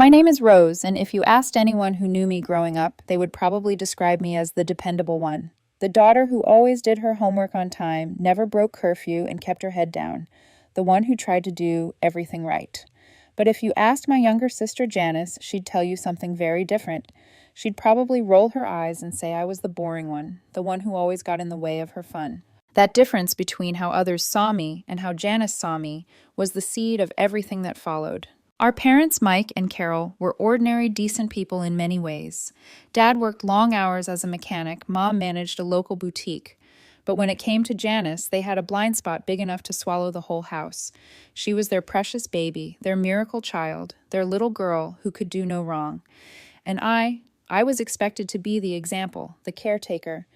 My name is Rose, and if you asked anyone who knew me growing up, they would probably describe me as the dependable one. The daughter who always did her homework on time, never broke curfew, and kept her head down. The one who tried to do everything right. But if you asked my younger sister Janice, she'd tell you something very different. She'd probably roll her eyes and say I was the boring one, the one who always got in the way of her fun. That difference between how others saw me and how Janice saw me was the seed of everything that followed. Our parents, Mike and Carol, were ordinary, decent people in many ways. Dad worked long hours as a mechanic, Mom managed a local boutique. But when it came to Janice, they had a blind spot big enough to swallow the whole house. She was their precious baby, their miracle child, their little girl who could do no wrong. And I was expected to be the example, the caretaker,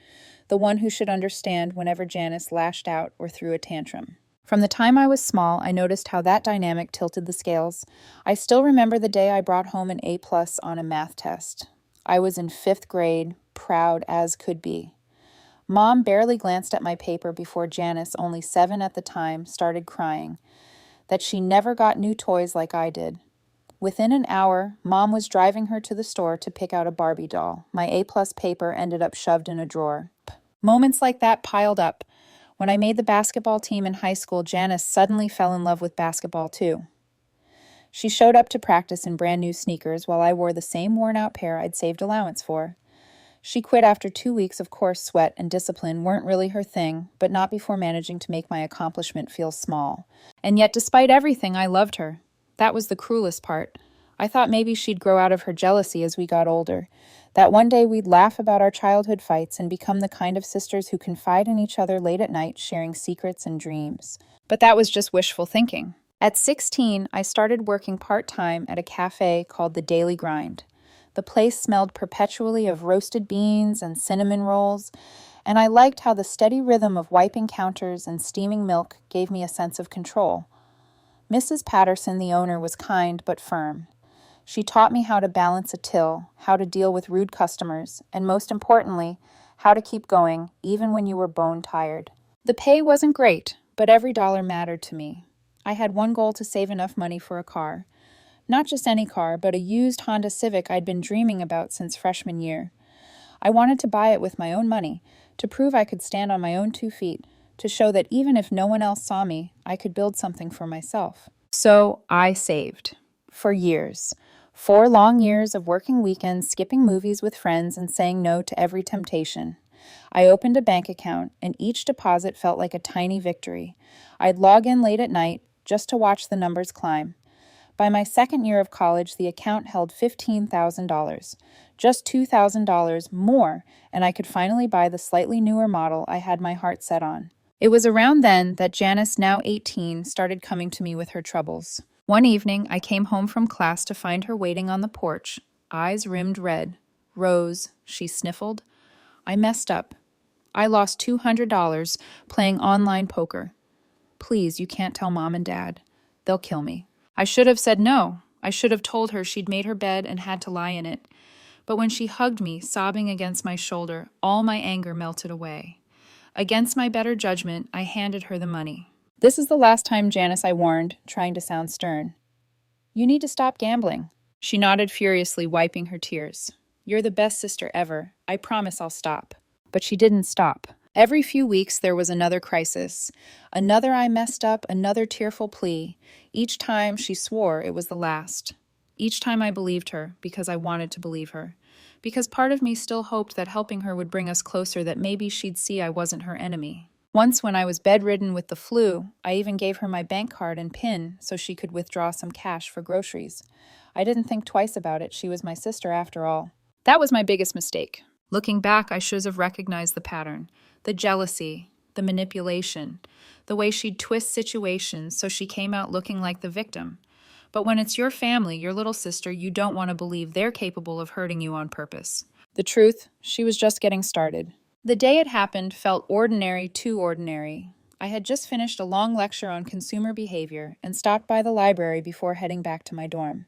the one who should understand whenever Janice lashed out or threw a tantrum. From the time I was small, I noticed how that dynamic tilted the scales. I still remember the day I brought home an A+ on a math test. I was in 5th grade, proud as could be. Mom barely glanced at my paper before Janice, only 7 at the time, started crying that she never got new toys like I did. Within an hour, Mom was driving her to the store to pick out a Barbie doll. My A+ paper ended up shoved in a drawer. Moments like that piled up. When I made the basketball team in high school, Janice suddenly fell in love with basketball too. She showed up to practice in brand new sneakers while I wore the same worn-out pair I'd saved allowance for. She quit after 2 weeks of course sweat and discipline weren't really her thing, but not before managing to make my accomplishment feel small. And yet, despite everything, I loved her. That was the cruelest part. I thought maybe she'd grow out of her jealousy as we got older, that one day we'd laugh about our childhood fights and become the kind of sisters who confide in each other late at night, sharing secrets and dreams. But that was just wishful thinking. At 16, I started working part-time at a cafe called The Daily Grind. The place smelled perpetually of roasted beans and cinnamon rolls, and I liked how the steady rhythm of wiping counters and steaming milk gave me a sense of control. Mrs. Patterson, the owner, was kind but firm. She taught me how to balance a till, how to deal with rude customers, and most importantly, how to keep going even when you were bone tired. The pay wasn't great, but every dollar mattered to me. I had one goal: to save enough money for a car. Not just any car, but a used Honda Civic I'd been dreaming about since freshman year. I wanted to buy it with my own money, to prove I could stand on my own 2 feet, to show that even if no one else saw me, I could build something for myself. So I saved. For years. 4 long years of working weekends, skipping movies with friends, and saying no to every temptation. I opened a bank account, and each deposit felt like a tiny victory. I'd log in late at night just to watch the numbers climb. By my second year of college, the account held $15,000, just $2,000 more, and I could finally buy the slightly newer model I had my heart set on. It was around then that Janice, now 18, started coming to me with her troubles. One evening, I came home from class to find her waiting on the porch, eyes rimmed red. "Rose," she sniffled. "I messed up. I lost $200 playing online poker. Please, you can't tell Mom and Dad. They'll kill me." I should have said no. I should have told her she'd made her bed and had to lie in it. But when she hugged me, sobbing against my shoulder, all my anger melted away. Against my better judgment, I handed her the money. "This is the last time, Janice," I warned, trying to sound stern. "You need to stop gambling." She nodded furiously, wiping her tears. "You're the best sister ever. I promise I'll stop." But she didn't stop. Every few weeks there was another crisis. Another "I messed up," another tearful plea. Each time she swore it was the last. Each time I believed her, because I wanted to believe her. Because part of me still hoped that helping her would bring us closer, that maybe she'd see I wasn't her enemy. Once when I was bedridden with the flu, I even gave her my bank card and PIN so she could withdraw some cash for groceries. I didn't think twice about it. She was my sister after all. That was my biggest mistake. Looking back, I should have recognized the pattern. The jealousy, the manipulation, the way she'd twist situations so she came out looking like the victim. But when it's your family, your little sister, you don't want to believe they're capable of hurting you on purpose. The truth, she was just getting started. The day it happened felt ordinary, too ordinary. I had just finished a long lecture on consumer behavior and stopped by the library before heading back to my dorm.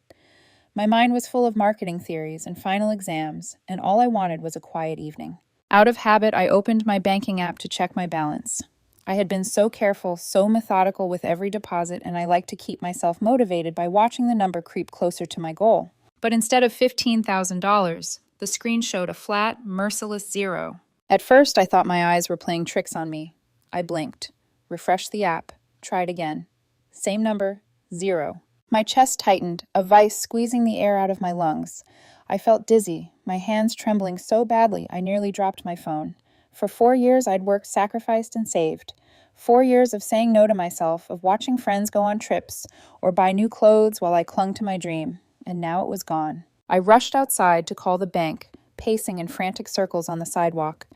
My mind was full of marketing theories and final exams, and all I wanted was a quiet evening. Out of habit, I opened my banking app to check my balance. I had been so careful, so methodical with every deposit, and I liked to keep myself motivated by watching the number creep closer to my goal. But instead of $15,000, the screen showed a flat, merciless zero. At first, I thought my eyes were playing tricks on me. I blinked, refreshed the app, tried again. Same number, zero. My chest tightened, a vice squeezing the air out of my lungs. I felt dizzy, my hands trembling so badly I nearly dropped my phone. For 4 years, I'd worked, sacrificed, and saved. 4 years of saying no to myself, of watching friends go on trips or buy new clothes while I clung to my dream. And now it was gone. I rushed outside to call the bank, pacing in frantic circles on the sidewalk.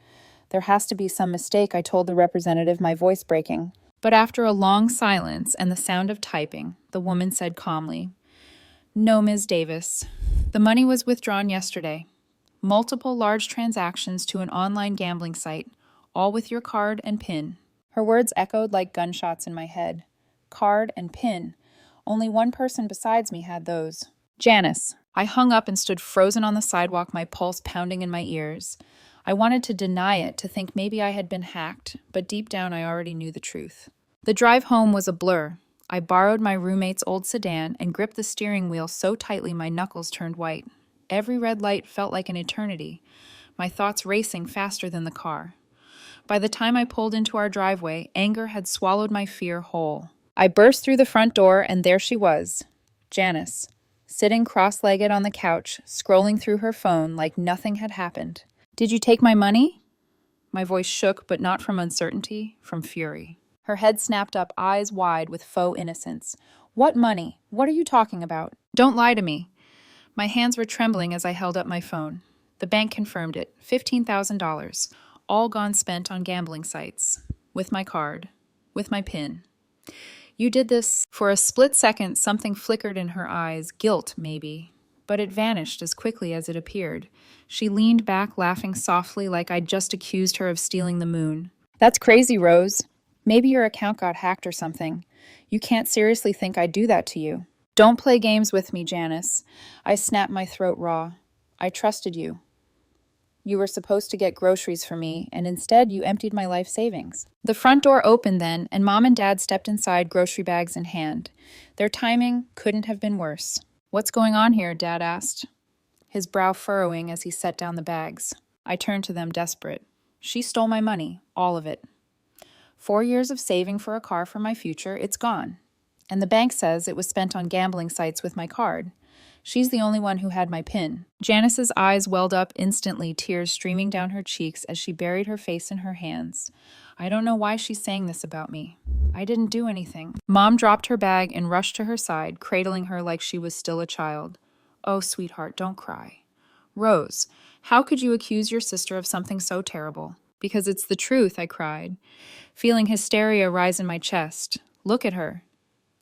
There has to be some mistake, I told the representative, my voice breaking. But after a long silence and the sound of typing, the woman said calmly, "No, Ms. Davis. The money was withdrawn yesterday. Multiple large transactions to an online gambling site, all with your card and PIN." Her words echoed like gunshots in my head. Card and PIN. Only one person besides me had those. Janice. I hung up and stood frozen on the sidewalk, my pulse pounding in my ears. I wanted to deny it, to think maybe I had been hacked, but deep down I already knew the truth. The drive home was a blur. I borrowed my roommate's old sedan and gripped the steering wheel so tightly my knuckles turned white. Every red light felt like an eternity, my thoughts racing faster than the car. By the time I pulled into our driveway, anger had swallowed my fear whole. I burst through the front door, and there she was, Janice, sitting cross-legged on the couch, scrolling through her phone like nothing had happened. "Did you take my money?" My voice shook, but not from uncertainty, from fury. Her head snapped up, eyes wide with faux innocence. "What money? What are you talking about? Don't lie to me." My hands were trembling as I held up my phone. The bank confirmed it, $15,000, all gone spent on gambling sites. With my card. With my PIN. "You did this." For a split second, something flickered in her eyes, guilt, maybe. But it vanished as quickly as it appeared. She leaned back, laughing softly like I'd just accused her of stealing the moon. "That's crazy, Rose. Maybe your account got hacked or something. You can't seriously think I'd do that to you." "Don't play games with me, Janice." I snapped, my throat raw. "I trusted you. You were supposed to get groceries for me, and instead you emptied my life savings." The front door opened then, and Mom and Dad stepped inside, grocery bags in hand. Their timing couldn't have been worse. "What's going on here?" Dad asked, his brow furrowing as he set down the bags. I turned to them, desperate. "She stole my money, all of it. 4 years of saving for a car for my future, it's gone. And the bank says it was spent on gambling sites with my card. She's the only one who had my PIN." Janice's eyes welled up instantly, tears streaming down her cheeks as she buried her face in her hands. "I don't know why she's saying this about me. I didn't do anything." Mom dropped her bag and rushed to her side, cradling her like she was still a child. "Oh, sweetheart, don't cry." "Rose, how could you accuse your sister of something so terrible?" "Because it's the truth," I cried, feeling hysteria rise in my chest. "Look at her.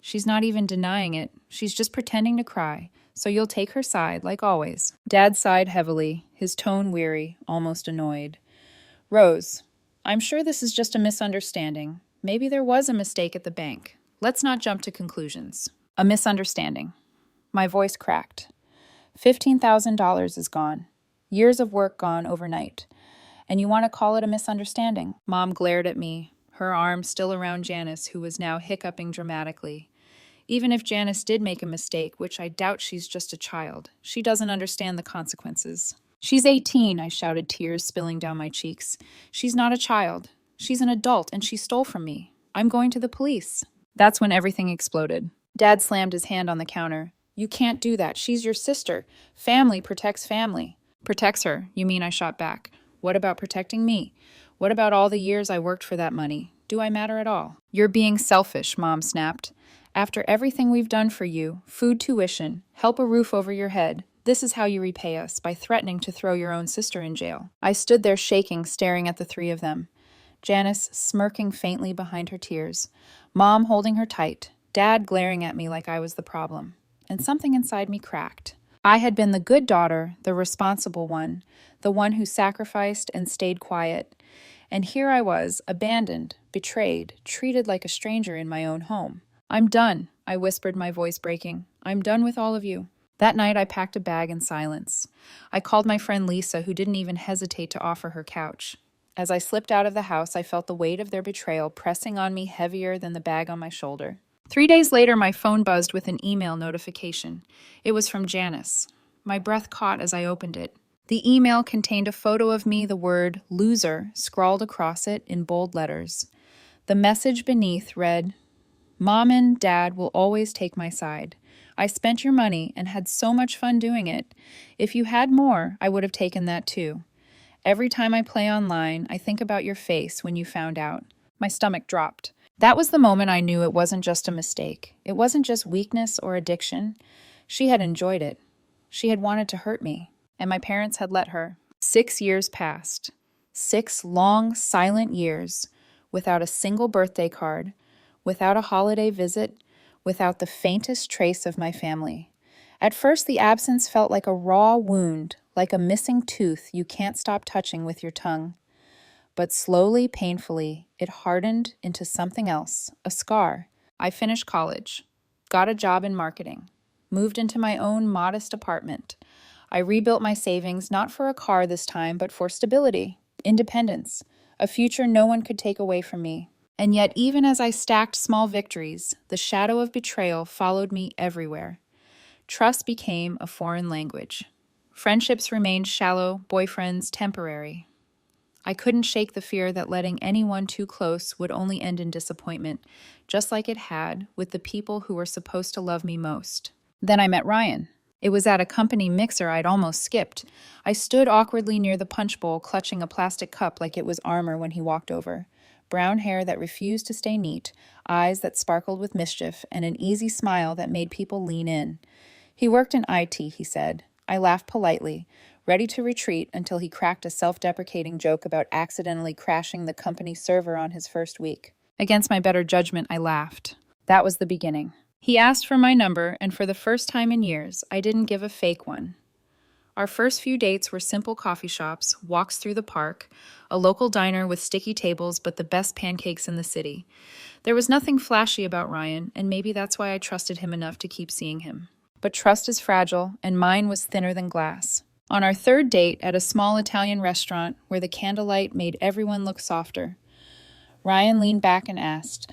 She's not even denying it. She's just pretending to cry. So you'll take her side, like always." Dad sighed heavily, his tone weary, almost annoyed. "Rose, I'm sure this is just a misunderstanding. Maybe there was a mistake at the bank. Let's not jump to conclusions." "A misunderstanding." My voice cracked. $15,000 is gone. Years of work gone overnight. And you want to call it a misunderstanding? Mom glared at me, her arm still around Janice, who was now hiccuping dramatically. Even if Janice did make a mistake, which I doubt, she's just a child, she doesn't understand the consequences. "She's 18, I shouted, tears spilling down my cheeks. "She's not a child. She's an adult, and she stole from me. I'm going to the police." That's when everything exploded. Dad slammed his hand on the counter. "You can't do that. She's your sister. Family protects family." "Protects her, you mean?" I shot back. "What about protecting me? What about all the years I worked for that money? Do I matter at all?" "You're being selfish," Mom snapped. "After everything we've done for you, food, tuition, help, a roof over your head, this is how you repay us, by threatening to throw your own sister in jail." I stood there shaking, staring at the three of them. Janice smirking faintly behind her tears, Mom holding her tight, Dad glaring at me like I was the problem. And something inside me cracked. I had been the good daughter, the responsible one, the one who sacrificed and stayed quiet. And here I was, abandoned, betrayed, treated like a stranger in my own home. "I'm done," I whispered, my voice breaking. "I'm done with all of you." That night I packed a bag in silence. I called my friend Lisa, who didn't even hesitate to offer her couch. As I slipped out of the house, I felt the weight of their betrayal pressing on me heavier than the bag on my shoulder. 3 days later, my phone buzzed with an email notification. It was from Janice. My breath caught as I opened it. The email contained a photo of me, the word loser scrawled across it in bold letters. The message beneath read, Mom and Dad will always take my side. I spent your money and had so much fun doing it. If you had more, I would have taken that too. Every time I play online, I think about your face when you found out. My stomach dropped. That was the moment I knew it wasn't just a mistake. It wasn't just weakness or addiction. She had enjoyed it. She had wanted to hurt me, and my parents had let her. 6 years passed. 6 long, silent years, without a single birthday card, without a holiday visit, without the faintest trace of my family. At first, the absence felt like a raw wound, like a missing tooth you can't stop touching with your tongue. But slowly, painfully, it hardened into something else, a scar. I finished college, got a job in marketing, moved into my own modest apartment. I rebuilt my savings not for a car this time, but for stability, independence, a future no one could take away from me. And yet, even as I stacked small victories, the shadow of betrayal followed me everywhere. Trust became a foreign language. Friendships remained shallow, boyfriends temporary. I couldn't shake the fear that letting anyone too close would only end in disappointment, just like it had with the people who were supposed to love me most. Then I met Ryan. It was at a company mixer I'd almost skipped. I stood awkwardly near the punch bowl, clutching a plastic cup like it was armor when he walked over. Brown hair that refused to stay neat, eyes that sparkled with mischief, and an easy smile that made people lean in. He worked in IT, he said. I laughed politely, ready to retreat until he cracked a self-deprecating joke about accidentally crashing the company server on his first week. Against my better judgment, I laughed. That was the beginning. He asked for my number, and for the first time in years, I didn't give a fake one. Our first few dates were simple coffee shops, walks through the park, a local diner with sticky tables but the best pancakes in the city. There was nothing flashy about Ryan, and maybe that's why I trusted him enough to keep seeing him. But trust is fragile, and mine was thinner than glass. On our third date at a small Italian restaurant where the candlelight made everyone look softer, Ryan leaned back and asked,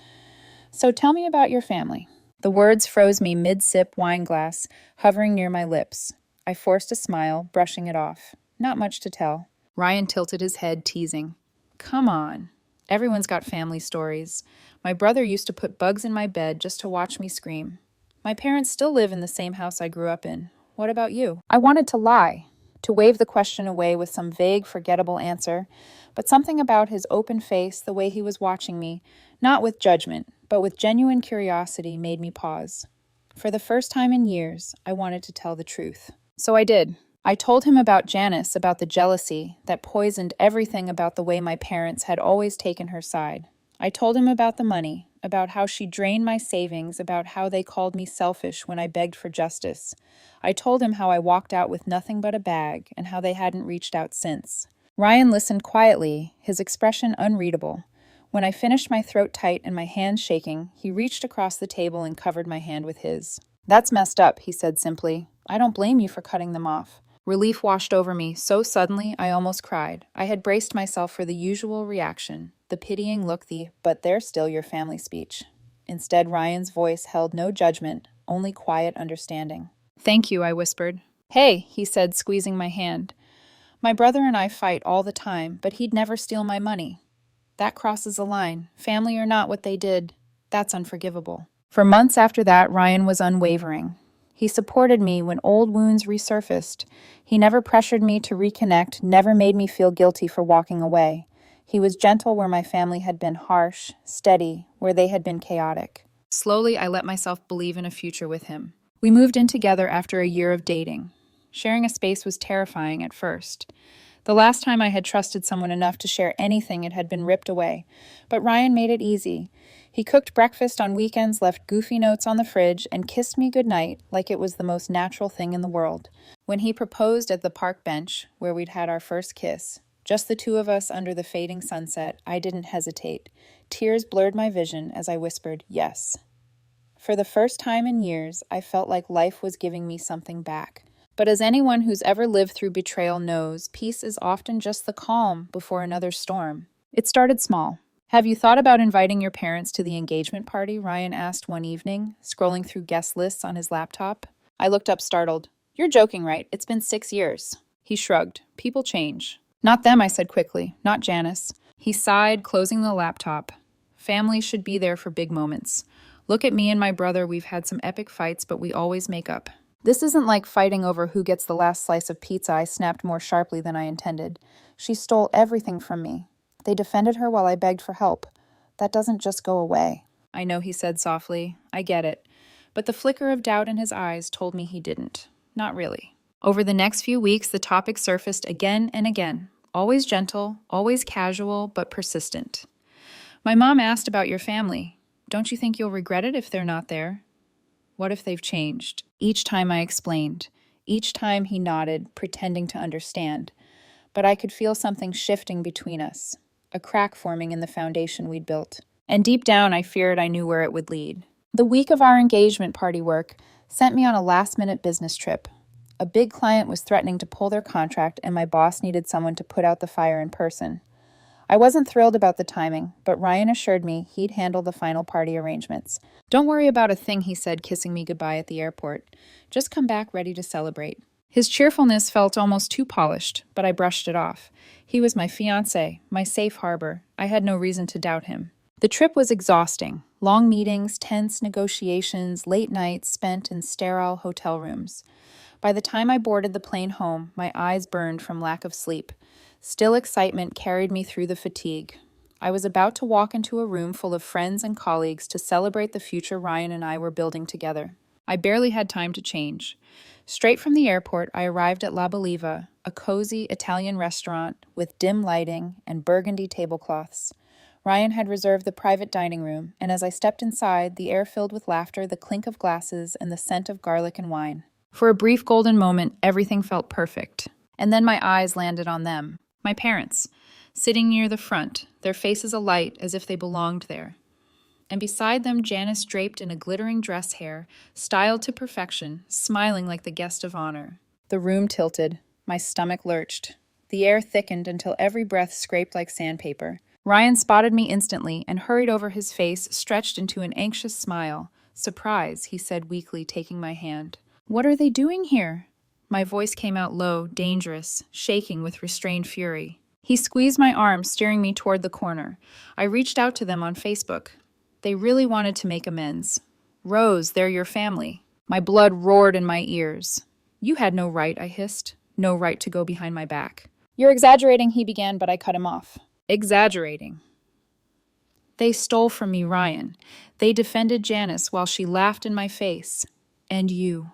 "So tell me about your family." The words froze me mid-sip wine glass, hovering near my lips. I forced a smile, brushing it off. Not much to tell. Ryan tilted his head, teasing. Come on. Everyone's got family stories. My brother used to put bugs in my bed just to watch me scream. My parents still live in the same house I grew up in. What about you? I wanted to lie, to wave the question away with some vague, forgettable answer, but something about his open face, the way he was watching me, not with judgment, but with genuine curiosity, made me pause. For the first time in years, I wanted to tell the truth. So I did. I told him about Janice, about the jealousy that poisoned everything about the way my parents had always taken her side. I told him about the money, about how she drained my savings, about how they called me selfish when I begged for justice. I told him how I walked out with nothing but a bag and how they hadn't reached out since. Ryan listened quietly, his expression unreadable. When I finished my throat tight and my hands shaking, he reached across the table and covered my hand with his. That's messed up, he said simply. I don't blame you for cutting them off. Relief washed over me so suddenly I almost cried. I had braced myself for the usual reaction, the pitying look, but they're still your family speech. Instead, Ryan's voice held no judgment, only quiet understanding. Thank you, I whispered. Hey, he said, squeezing my hand. My brother and I fight all the time, but he'd never steal my money. That crosses a line. Family or not, what they did, that's unforgivable. For months after that, Ryan was unwavering. He supported me when old wounds resurfaced. He never pressured me to reconnect, never made me feel guilty for walking away. He was gentle where my family had been harsh, steady where they had been chaotic. Slowly, I let myself believe in a future with him. We moved in together after a year of dating. Sharing a space was terrifying at first. The last time I had trusted someone enough to share anything, it had been ripped away. But Ryan made it easy. He cooked breakfast on weekends, left goofy notes on the fridge, and kissed me goodnight like it was the most natural thing in the world. When he proposed at the park bench, where we'd had our first kiss, just the two of us under the fading sunset, I didn't hesitate. Tears blurred my vision as I whispered, yes. For the first time in years, I felt like life was giving me something back. But as anyone who's ever lived through betrayal knows, peace is often just the calm before another storm. It started small. Have you thought about inviting your parents to the engagement party? Ryan asked one evening, scrolling through guest lists on his laptop. I looked up startled. You're joking, right? It's been 6 years. He shrugged. People change. Not them, I said quickly. Not Janice. He sighed, closing the laptop. Family should be there for big moments. Look at me and my brother, we've had some epic fights, but we always make up. This isn't like fighting over who gets the last slice of pizza, I snapped more sharply than I intended. She stole everything from me. They defended her while I begged for help. That doesn't just go away. I know, he said softly. I get it. But the flicker of doubt in his eyes told me he didn't. Not really. Over the next few weeks, the topic surfaced again and again. Always gentle, always casual, but persistent. My mom asked about your family. Don't you think you'll regret it if they're not there? What if they've changed? Each time I explained. Each time he nodded, pretending to understand. But I could feel something shifting between us, a crack forming in the foundation we'd built. And deep down, I feared I knew where it would lead. The week of our engagement party work sent me on a last-minute business trip. A big client was threatening to pull their contract, and my boss needed someone to put out the fire in person. I wasn't thrilled about the timing, but Ryan assured me he'd handle the final party arrangements. Don't worry about a thing, he said, kissing me goodbye at the airport. Just come back ready to celebrate. His cheerfulness felt almost too polished, but I brushed it off. He was my fiancé, my safe harbor. I had no reason to doubt him. The trip was exhausting. Long meetings, tense negotiations, late nights spent in sterile hotel rooms. By the time I boarded the plane home, my eyes burned from lack of sleep. Still excitement carried me through the fatigue. I was about to walk into a room full of friends and colleagues to celebrate the future Ryan and I were building together. I barely had time to change. Straight from the airport, I arrived at La Beliva, a cozy Italian restaurant with dim lighting and burgundy tablecloths. Ryan had reserved the private dining room, and as I stepped inside, the air filled with laughter, the clink of glasses, and the scent of garlic and wine. For a brief golden moment, everything felt perfect. And then my eyes landed on them, my parents, sitting near the front, their faces alight as if they belonged there. And beside them, Janice draped in a glittering dress hair, styled to perfection, smiling like the guest of honor. The room tilted. My stomach lurched. The air thickened until every breath scraped like sandpaper. Ryan spotted me instantly and hurried over, his face stretched into an anxious smile. Surprise, he said weakly, taking my hand. What are they doing here? My voice came out low, dangerous, shaking with restrained fury. He squeezed my arm, steering me toward the corner. I reached out to them on Facebook. They really wanted to make amends. Rose, they're your family. My blood roared in my ears. You had no right, I hissed. No right to go behind my back. You're exaggerating, he began, but I cut him off. Exaggerating. They stole from me, Ryan. They defended Janice while she laughed in my face. And you.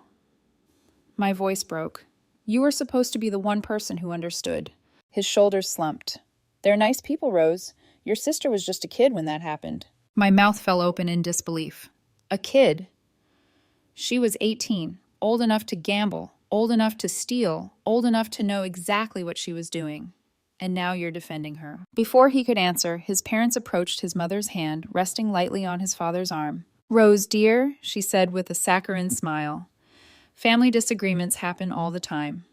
My voice broke. You were supposed to be the one person who understood. His shoulders slumped. They're nice people, Rose. Your sister was just a kid when that happened. My mouth fell open in disbelief. A kid? She was 18, old enough to gamble, old enough to steal, old enough to know exactly what she was doing. And now you're defending her. Before he could answer, his parents approached his mother's hand, resting lightly on his father's arm. Rose, dear, she said with a saccharine smile. Family disagreements happen all the time.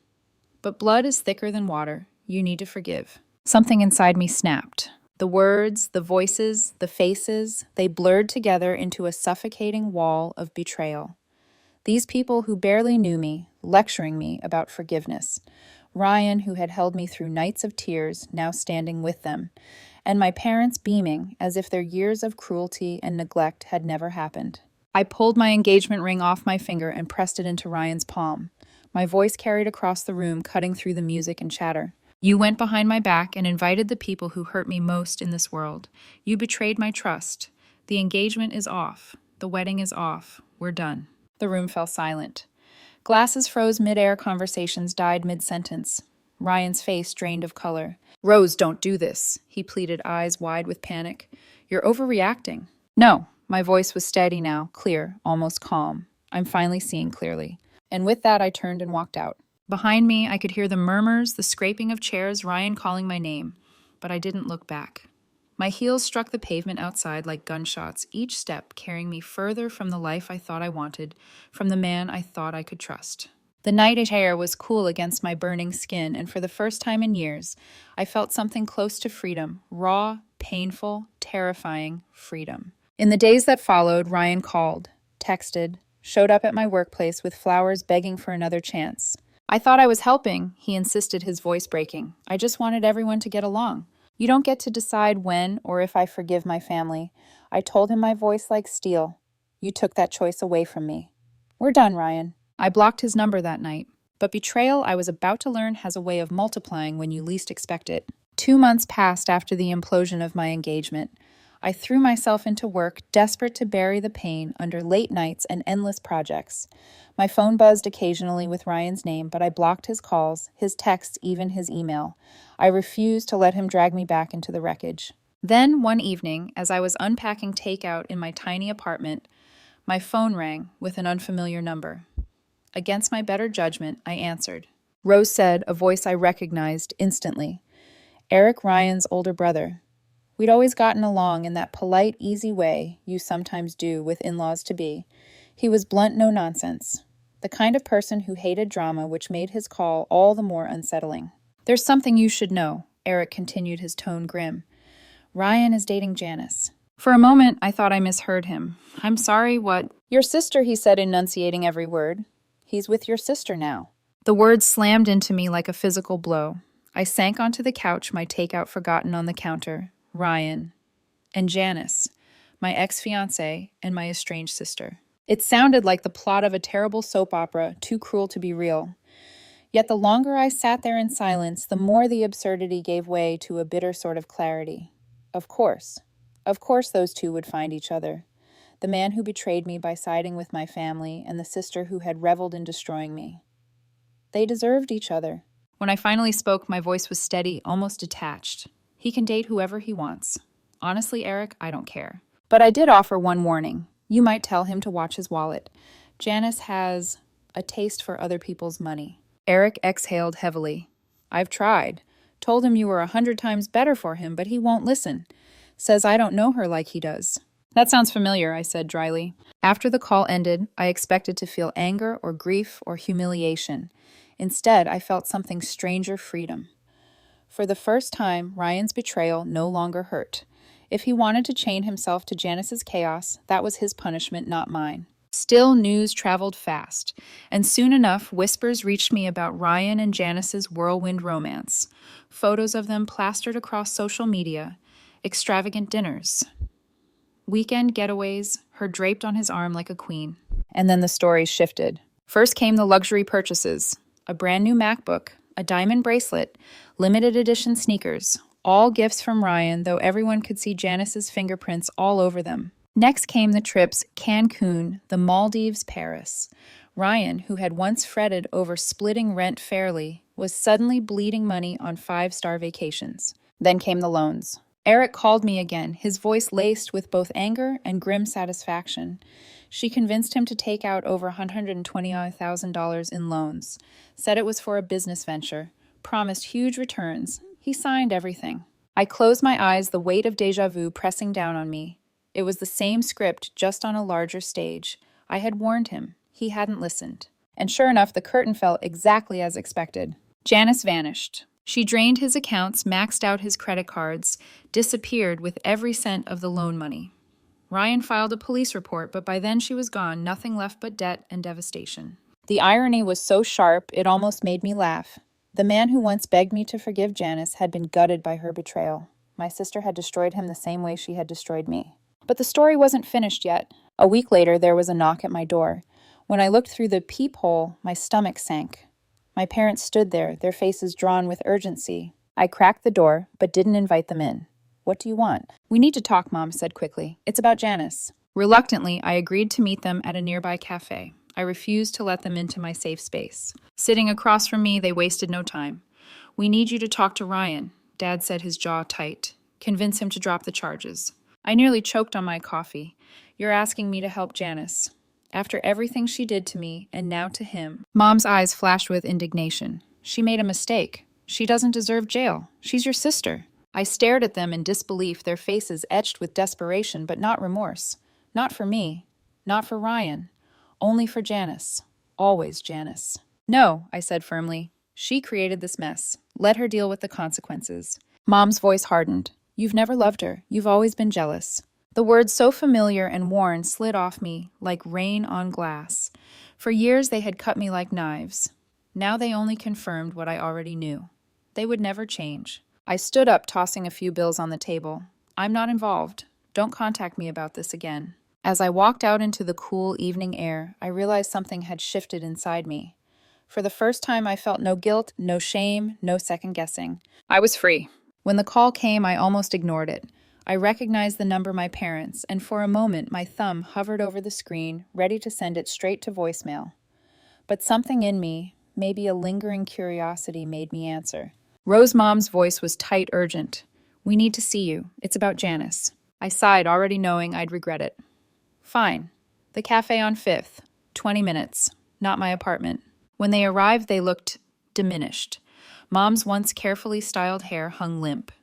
But blood is thicker than water. You need to forgive. Something inside me snapped. The words, the voices, the faces, they blurred together into a suffocating wall of betrayal. These people who barely knew me, lecturing me about forgiveness. Ryan, who had held me through nights of tears, now standing with them. And my parents beaming, as if their years of cruelty and neglect had never happened. I pulled my engagement ring off my finger and pressed it into Ryan's palm. My voice carried across the room, cutting through the music and chatter. You went behind my back and invited the people who hurt me most in this world. You betrayed my trust. The engagement is off. The wedding is off. We're done. The room fell silent. Glasses froze mid-air, conversations died mid-sentence. Ryan's face drained of color. Rose, don't do this, he pleaded, eyes wide with panic. You're overreacting. No. My voice was steady now, clear, almost calm. I'm finally seeing clearly. And with that, I turned and walked out. Behind me, I could hear the murmurs, the scraping of chairs, Ryan calling my name. But I didn't look back. My heels struck the pavement outside like gunshots, each step carrying me further from the life I thought I wanted, from the man I thought I could trust. The night air was cool against my burning skin, and for the first time in years, I felt something close to freedom, raw, painful, terrifying freedom. In the days that followed, Ryan called, texted, showed up at my workplace with flowers begging for another chance. I thought I was helping, he insisted, his voice breaking. I just wanted everyone to get along. You don't get to decide when or if I forgive my family. I told him, my voice like steel. You took that choice away from me. We're done, Ryan. I blocked his number that night. But betrayal, I was about to learn, has a way of multiplying when you least expect it. 2 months passed after the implosion of my engagement. I threw myself into work, desperate to bury the pain under late nights and endless projects. My phone buzzed occasionally with Ryan's name, but I blocked his calls, his texts, even his email. I refused to let him drag me back into the wreckage. Then, one evening, as I was unpacking takeout in my tiny apartment, my phone rang with an unfamiliar number. Against my better judgment, I answered. Rose said, a voice I recognized instantly. Eric, Ryan's older brother. We'd always gotten along in that polite, easy way you sometimes do with in-laws to be. He was blunt, no nonsense. The kind of person who hated drama, which made his call all the more unsettling. There's something you should know, Eric continued, his tone grim. Ryan is dating Janice. For a moment, I thought I misheard him. I'm sorry, what? Your sister, he said, enunciating every word. He's with your sister now. The words slammed into me like a physical blow. I sank onto the couch, my takeout forgotten on the counter. Ryan. And Janice, my ex-fiance and my estranged sister. It sounded like the plot of a terrible soap opera, too cruel to be real. Yet the longer I sat there in silence, the more the absurdity gave way to a bitter sort of clarity. Of course those two would find each other. The man who betrayed me by siding with my family and the sister who had reveled in destroying me. They deserved each other. When I finally spoke, my voice was steady, almost detached. He can date whoever he wants. Honestly, Eric, I don't care. But I did offer one warning. You might tell him to watch his wallet. Janice has a taste for other people's money. Eric exhaled heavily. I've tried. Told him you were 100 times better for him, but he won't listen. Says I don't know her like he does. That sounds familiar, I said dryly. After the call ended, I expected to feel anger or grief or humiliation. Instead, I felt something stranger, freedom. For the first time, Ryan's betrayal no longer hurt. If he wanted to chain himself to Janice's chaos, that was his punishment, not mine. Still, news traveled fast, and soon enough, whispers reached me about Ryan and Janice's whirlwind romance. Photos of them plastered across social media, extravagant dinners, weekend getaways, her draped on his arm like a queen. And then the stories shifted. First came the luxury purchases, a brand new MacBook, a diamond bracelet, limited edition sneakers, all gifts from Ryan, though everyone could see Janice's fingerprints all over them. Next came the trips Cancun, the Maldives, Paris. Ryan, who had once fretted over splitting rent fairly, was suddenly bleeding money on 5-star vacations. Then came the loans. Eric called me again, his voice laced with both anger and grim satisfaction. She convinced him to take out over $120,000 in loans, said it was for a business venture, promised huge returns. He signed everything. I closed my eyes, the weight of déjà vu pressing down on me. It was the same script, just on a larger stage. I had warned him. He hadn't listened. And sure enough, the curtain fell exactly as expected. Janice vanished. She drained his accounts, maxed out his credit cards, disappeared with every cent of the loan money. Ryan filed a police report, but by then she was gone, nothing left but debt and devastation. The irony was so sharp, it almost made me laugh. The man who once begged me to forgive Janice had been gutted by her betrayal. My sister had destroyed him the same way she had destroyed me. But the story wasn't finished yet. A week later, there was a knock at my door. When I looked through the peephole, my stomach sank. My parents stood there, their faces drawn with urgency. I cracked the door, but didn't invite them in. What do you want? We need to talk, Mom said quickly. It's about Janice. Reluctantly, I agreed to meet them at a nearby cafe. I refused to let them into my safe space. Sitting across from me, they wasted no time. We need you to talk to Ryan, Dad said, his jaw tight. Convince him to drop the charges. I nearly choked on my coffee. You're asking me to help Janice. After everything she did to me, and now to him. Mom's eyes flashed with indignation. She made a mistake. She doesn't deserve jail. She's your sister. I stared at them in disbelief, their faces etched with desperation, but not remorse. Not for me. Not for Ryan. Only for Janice. Always Janice. No, I said firmly. She created this mess. Let her deal with the consequences. Mom's voice hardened. You've never loved her. You've always been jealous. The words so familiar and worn slid off me like rain on glass. For years they had cut me like knives. Now they only confirmed what I already knew. They would never change. I stood up, tossing a few bills on the table. I'm not involved. Don't contact me about this again. As I walked out into the cool evening air, I realized something had shifted inside me. For the first time, I felt no guilt, no shame, no second guessing. I was free. When the call came, I almost ignored it. I recognized the number my parents, and for a moment my thumb hovered over the screen, ready to send it straight to voicemail. But something in me, maybe a lingering curiosity, made me answer. Rose's mom's voice was tight, urgent. We need to see you. It's about Janice. I sighed, already knowing I'd regret it. Fine. The cafe on 5th. 20 minutes. Not my apartment. When they arrived, they looked diminished. Mom's once carefully styled hair hung limp.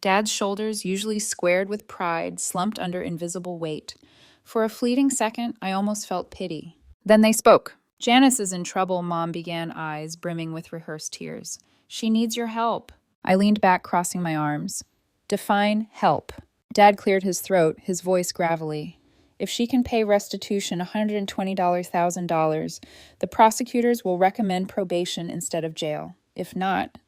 Dad's shoulders, usually squared with pride, slumped under invisible weight. For a fleeting second, I almost felt pity. Then they spoke. Janice is in trouble, Mom began, eyes brimming with rehearsed tears. She needs your help. I leaned back, crossing my arms. Define help. Dad cleared his throat, his voice gravelly. If she can pay restitution $120,000, the prosecutors will recommend probation instead of jail. If not,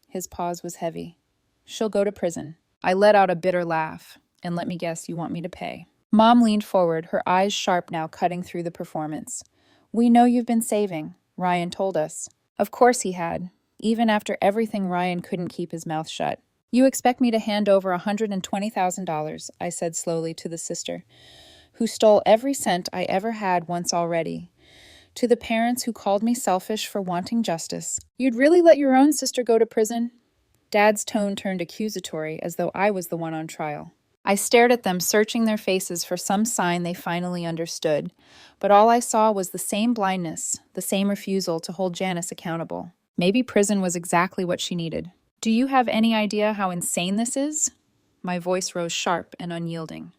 his pause was heavy. She'll go to prison. I let out a bitter laugh. And let me guess, you want me to pay. Mom leaned forward, her eyes sharp now, cutting through the performance. We know you've been saving, Ryan told us. Of course he had. Even after everything, Ryan couldn't keep his mouth shut. You expect me to hand over $120,000, I said slowly to the sister, who stole every cent I ever had once already. To the parents who called me selfish for wanting justice. You'd really let your own sister go to prison? Dad's tone turned accusatory, as though I was the one on trial. I stared at them, searching their faces for some sign they finally understood. But all I saw was the same blindness, the same refusal to hold Janice accountable. Maybe prison was exactly what she needed. Do you have any idea how insane this is? My voice rose sharp and unyielding.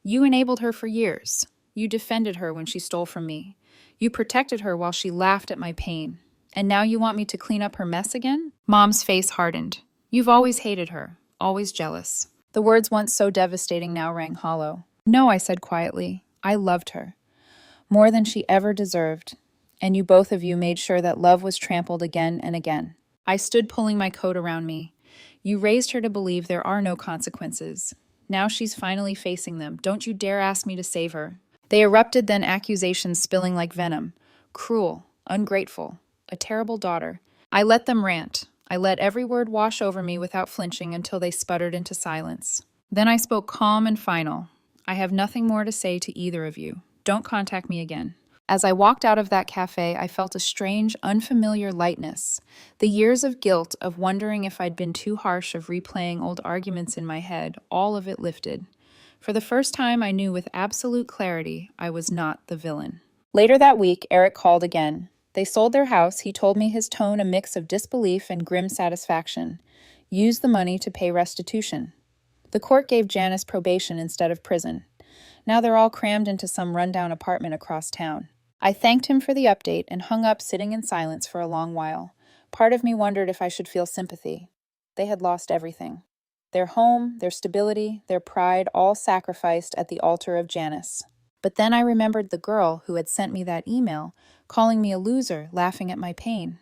You enabled her for years. You defended her when she stole from me. You protected her while she laughed at my pain. And now you want me to clean up her mess again? Mom's face hardened. You've always hated her, always jealous. The words once so devastating now rang hollow. No, I said quietly. I loved her. More than she ever deserved. And you both of you made sure that love was trampled again and again. I stood pulling my coat around me. You raised her to believe there are no consequences. Now she's finally facing them. Don't you dare ask me to save her. They erupted, then accusations spilling like venom. Cruel, ungrateful, a terrible daughter. I let them rant. I let every word wash over me without flinching until they sputtered into silence. Then I spoke calm and final. I have nothing more to say to either of you. Don't contact me again. As I walked out of that cafe, I felt a strange, unfamiliar lightness. The years of guilt, of wondering if I'd been too harsh, of replaying old arguments in my head, all of it lifted. For the first time, I knew with absolute clarity I was not the villain. Later that week, Eric called again. They sold their house. He told me, his tone a mix of disbelief and grim satisfaction. Use the money to pay restitution. The court gave Janice probation instead of prison. Now they're all crammed into some rundown apartment across town. I thanked him for the update and hung up, sitting in silence for a long while. Part of me wondered if I should feel sympathy. They had lost everything. Their home, their stability, their pride, all sacrificed at the altar of Janice. But then I remembered the girl who had sent me that email, calling me a loser, laughing at my pain.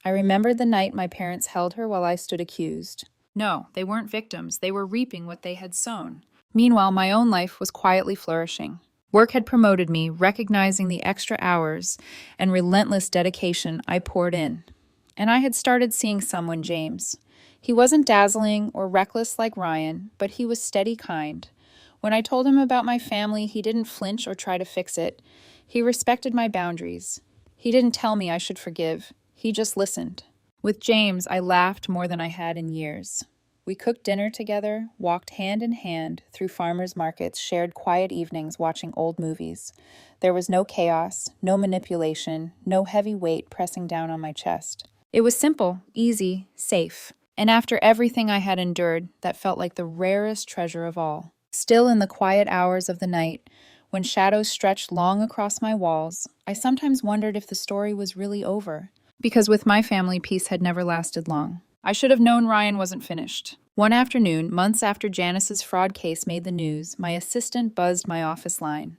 I remembered the night my parents held her while I stood accused. No, they weren't victims. They were reaping what they had sown. Meanwhile, my own life was quietly flourishing. Work had promoted me, recognizing the extra hours and relentless dedication I poured in. And I had started seeing someone, James. He wasn't dazzling or reckless like Ryan, but he was steady, kind. When I told him about my family, he didn't flinch or try to fix it. He respected my boundaries. He didn't tell me I should forgive. He just listened. With James, I laughed more than I had in years. We cooked dinner together, walked hand in hand through farmers' markets, shared quiet evenings watching old movies. There was no chaos, no manipulation, no heavy weight pressing down on my chest. It was simple, easy, safe. And after everything I had endured, that felt like the rarest treasure of all. Still, in the quiet hours of the night, when shadows stretched long across my walls, I sometimes wondered if the story was really over. Because with my family, peace had never lasted long. I should have known Ryan wasn't finished. One afternoon, months after Janice's fraud case made the news, my assistant buzzed my office line.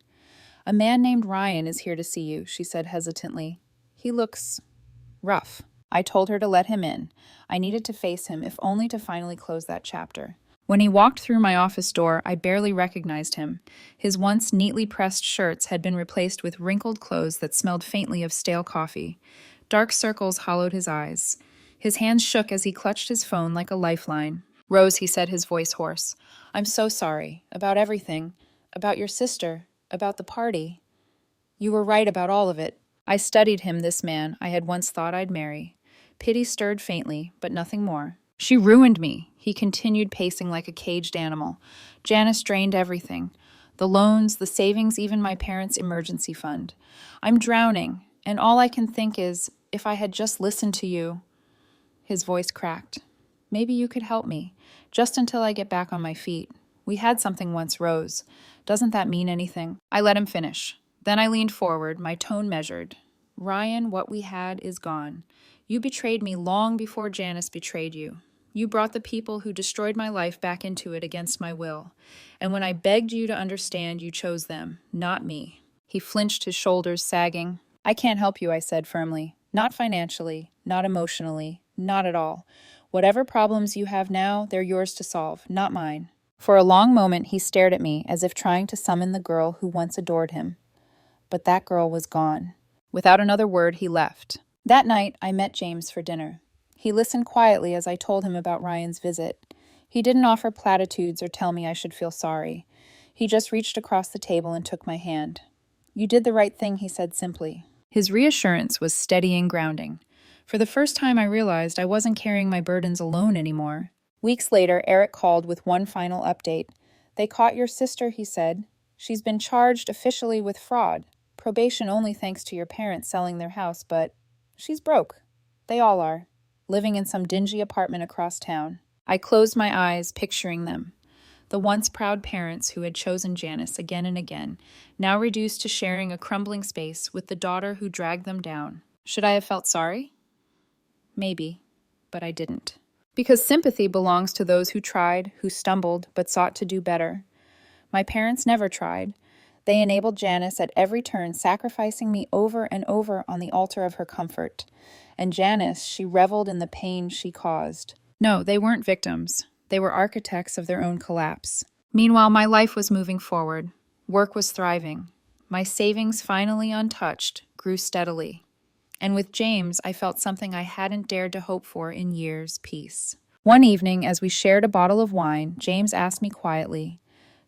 "A man named Ryan is here to see you," she said hesitantly. "He looks rough." I told her to let him in. I needed to face him, if only to finally close that chapter. When he walked through my office door, I barely recognized him. His once neatly pressed shirts had been replaced with wrinkled clothes that smelled faintly of stale coffee. Dark circles hollowed his eyes. His hands shook as he clutched his phone like a lifeline. "Rose," he said, his voice hoarse. "I'm so sorry. About everything. About your sister. About the party. You were right about all of it." I studied him, this man I had once thought I'd marry. Pity stirred faintly, but nothing more. "She ruined me," he continued, pacing like a caged animal. "Janice drained everything. The loans, the savings, even my parents' emergency fund. I'm drowning, and all I can think is, if I had just listened to you." His voice cracked. "Maybe you could help me, just until I get back on my feet. We had something once, Rose. Doesn't that mean anything?" I let him finish. Then I leaned forward, my tone measured. "Ryan, what we had is gone. You betrayed me long before Janice betrayed you. You brought the people who destroyed my life back into it against my will. And when I begged you to understand, you chose them, not me." He flinched, his shoulders sagging. "I can't help you," I said firmly. "Not financially, not emotionally, not at all. Whatever problems you have now, they're yours to solve, not mine." For a long moment, he stared at me as if trying to summon the girl who once adored him. But that girl was gone. Without another word, he left. That night, I met James for dinner. He listened quietly as I told him about Ryan's visit. He didn't offer platitudes or tell me I should feel sorry. He just reached across the table and took my hand. "You did the right thing," he said simply. His reassurance was steady and grounding. For the first time, I realized I wasn't carrying my burdens alone anymore. Weeks later, Eric called with one final update. "They caught your sister," he said. "She's been charged officially with fraud. Probation only thanks to your parents selling their house, but she's broke. They all are. Living in some dingy apartment across town." I closed my eyes, picturing them. The once proud parents who had chosen Janice again and again, now reduced to sharing a crumbling space with the daughter who dragged them down. Should I have felt sorry? Maybe, but I didn't. Because sympathy belongs to those who tried, who stumbled, but sought to do better. My parents never tried. They enabled Janice at every turn, sacrificing me over and over on the altar of her comfort. And Janice, she reveled in the pain she caused. No, they weren't victims. They were architects of their own collapse. Meanwhile, my life was moving forward. Work was thriving. My savings, finally untouched, grew steadily. And with James, I felt something I hadn't dared to hope for in years, peace. One evening, as we shared a bottle of wine, James asked me quietly,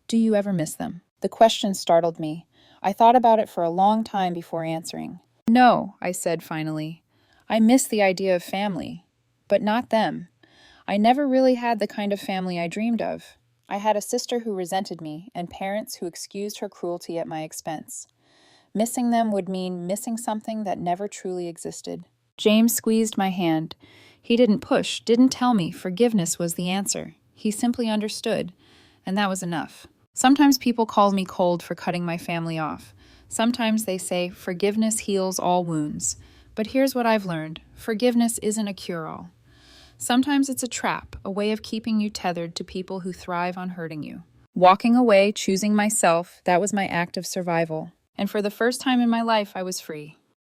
"Do you ever miss them?" The question startled me. I thought about it for a long time before answering. "No," I said finally. "I miss the idea of family, but not them. I never really had the kind of family I dreamed of. I had a sister who resented me and parents who excused her cruelty at my expense. Missing them would mean missing something that never truly existed." James squeezed my hand. He didn't push, didn't tell me forgiveness was the answer. He simply understood, and that was enough. Sometimes people call me cold for cutting my family off. Sometimes they say forgiveness heals all wounds. But here's what I've learned. Forgiveness isn't a cure-all. Sometimes it's a trap, a way of keeping you tethered to people who thrive on hurting you. Walking away, choosing myself, that was my act of survival. And for the first time in my life, I was free.